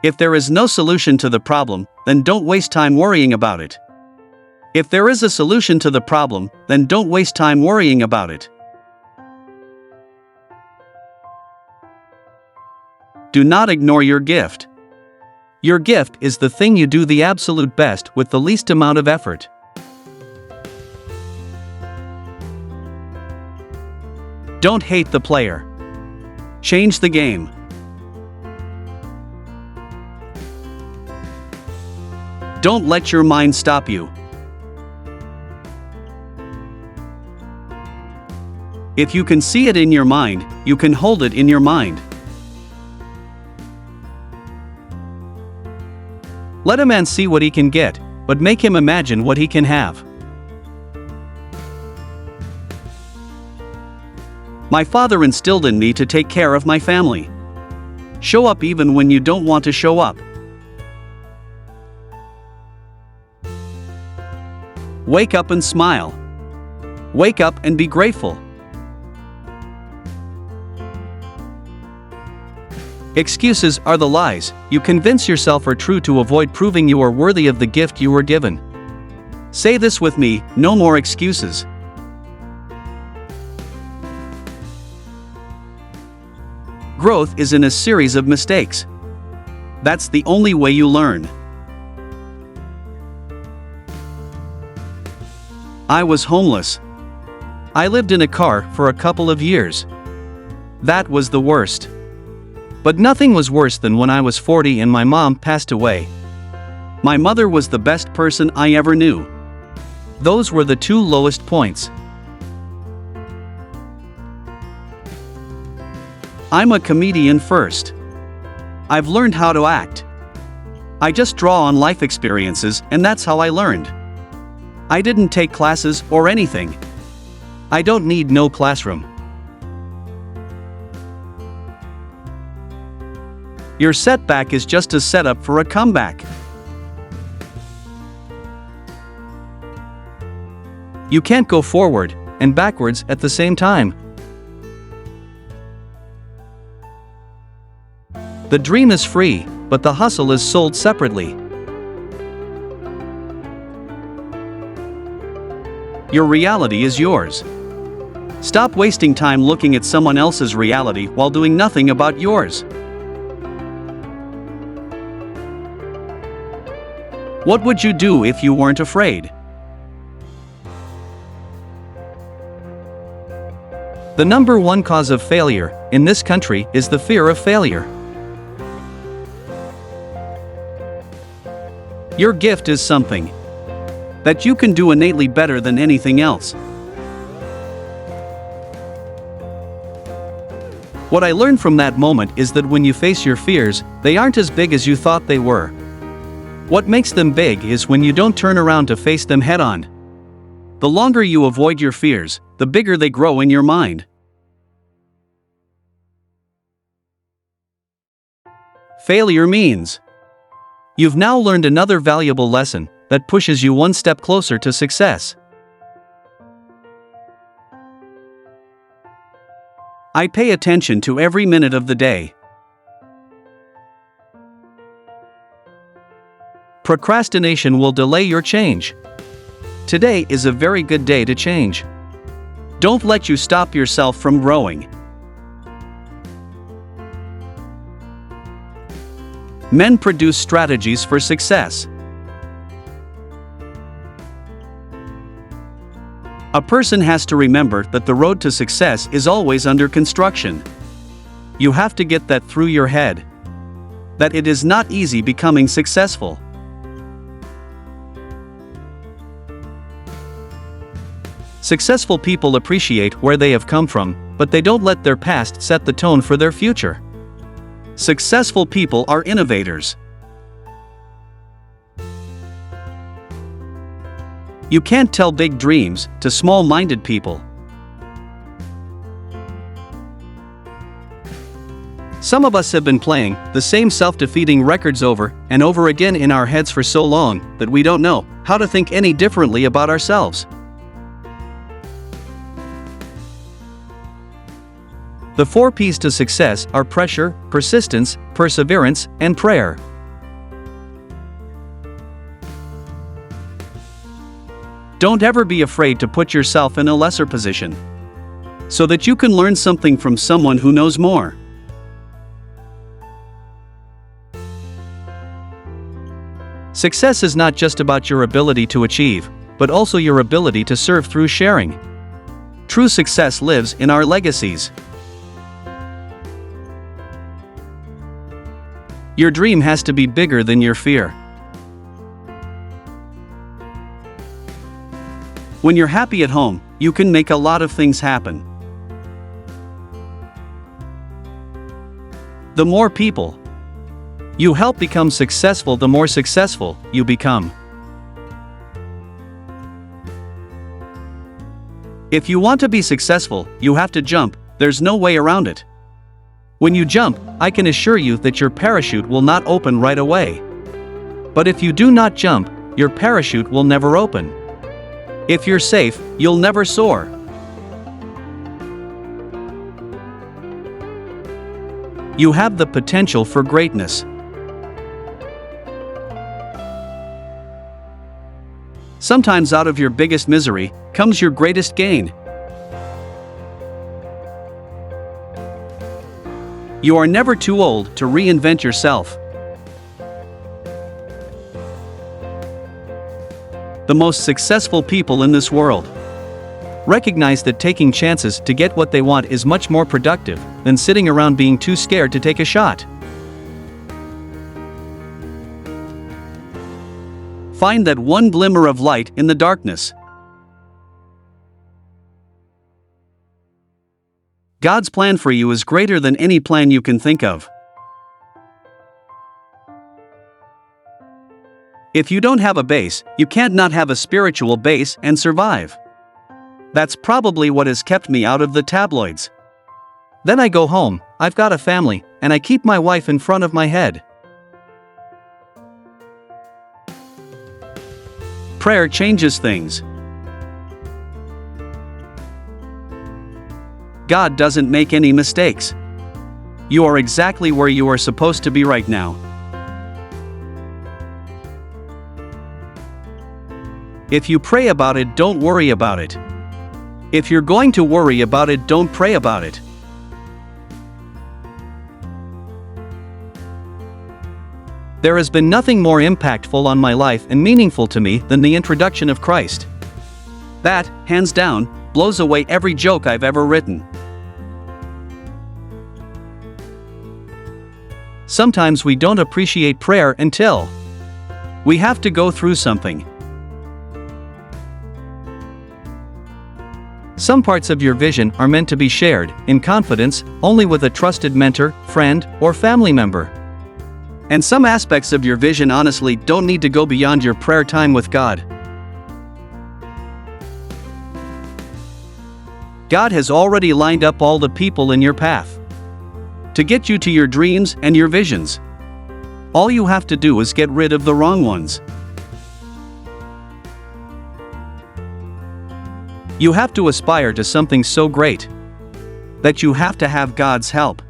If there is no solution to the problem, then don't waste time worrying about it. If there is a solution to the problem, then don't waste time worrying about it. Do not ignore your gift. Your gift is the thing you do the absolute best with the least amount of effort. Don't hate the player. Change the game. Don't let your mind stop you. If you can see it in your mind, you can hold it in your mind. Let a man see what he can get, but make him imagine what he can have. My father instilled in me to take care of my family. Show up even when you don't want to show up. Wake up and smile. Wake up and be grateful. Excuses are the lies you convince yourself are true to avoid proving you are worthy of the gift you were given. Say this with me: no more excuses. Growth is in a series of mistakes. That's the only way you learn. I was homeless. I lived in a car for a couple of years. That was the worst. But nothing was worse than when I was 40 and my mom passed away. My mother was the best person I ever knew. Those were the two lowest points. I'm a comedian first. I've learned how to act. I just draw on life experiences, and that's how I learned. I didn't take classes or anything. I don't need no classroom. Your setback is just a setup for a comeback. You can't go forward and backwards at the same time. The dream is free, but the hustle is sold separately. Your reality is yours. Stop wasting time looking at someone else's reality while doing nothing about yours. What would you do if you weren't afraid? The number one cause of failure in this country is the fear of failure. Your gift is something that you can do innately better than anything else. What I learned from that moment is that when you face your fears, they aren't as big as you thought they were. What makes them big is when you don't turn around to face them head-on. The longer you avoid your fears, the bigger they grow in your mind. Failure means you've now learned another valuable lesson that pushes you one step closer to success. I pay attention to every minute of the day. Procrastination will delay your change. Today is a very good day to change. Don't let you stop yourself from growing. Men produce strategies for success. A person has to remember that the road to success is always under construction. You have to get that through your head. That it is not easy becoming successful. Successful people appreciate where they have come from, but they don't let their past set the tone for their future. Successful people are innovators. You can't tell big dreams to small-minded people. Some of us have been playing the same self-defeating records over and over again in our heads for so long that we don't know how to think any differently about ourselves. The 4 P's to success are pressure, persistence, perseverance, and prayer. Don't ever be afraid to put yourself in a lesser position, so that you can learn something from someone who knows more. Success is not just about your ability to achieve, but also your ability to serve through sharing. True success lives in our legacies. Your dream has to be bigger than your fear. When you're happy at home, you can make a lot of things happen. The more people you help become successful, the more successful you become. If you want to be successful, you have to jump. There's no way around it. When you jump, I can assure you that your parachute will not open right away. But if you do not jump, your parachute will never open. If you're safe, you'll never soar. You have the potential for greatness. Sometimes out of your biggest misery comes your greatest gain. You are never too old to reinvent yourself. The most successful people in this world recognize that taking chances to get what they want is much more productive than sitting around being too scared to take a shot. Find that one glimmer of light in the darkness. God's plan for you is greater than any plan you can think of. If you don't have a base, you can't not have a spiritual base and survive. That's probably what has kept me out of the tabloids. Then I go home, I've got a family, and I keep my wife in front of my head. Prayer changes things. God doesn't make any mistakes. You are exactly where you are supposed to be right now. If you pray about it, don't worry about it. If you're going to worry about it, don't pray about it. There has been nothing more impactful on my life and meaningful to me than the introduction of Christ. That, hands down, blows away every joke I've ever written. Sometimes we don't appreciate prayer until we have to go through something. Some parts of your vision are meant to be shared, in confidence, only with a trusted mentor, friend, or family member. And some aspects of your vision honestly don't need to go beyond your prayer time with God. God has already lined up all the people in your path to get you to your dreams and your visions. All you have to do is get rid of the wrong ones. You have to aspire to something so great that you have to have God's help.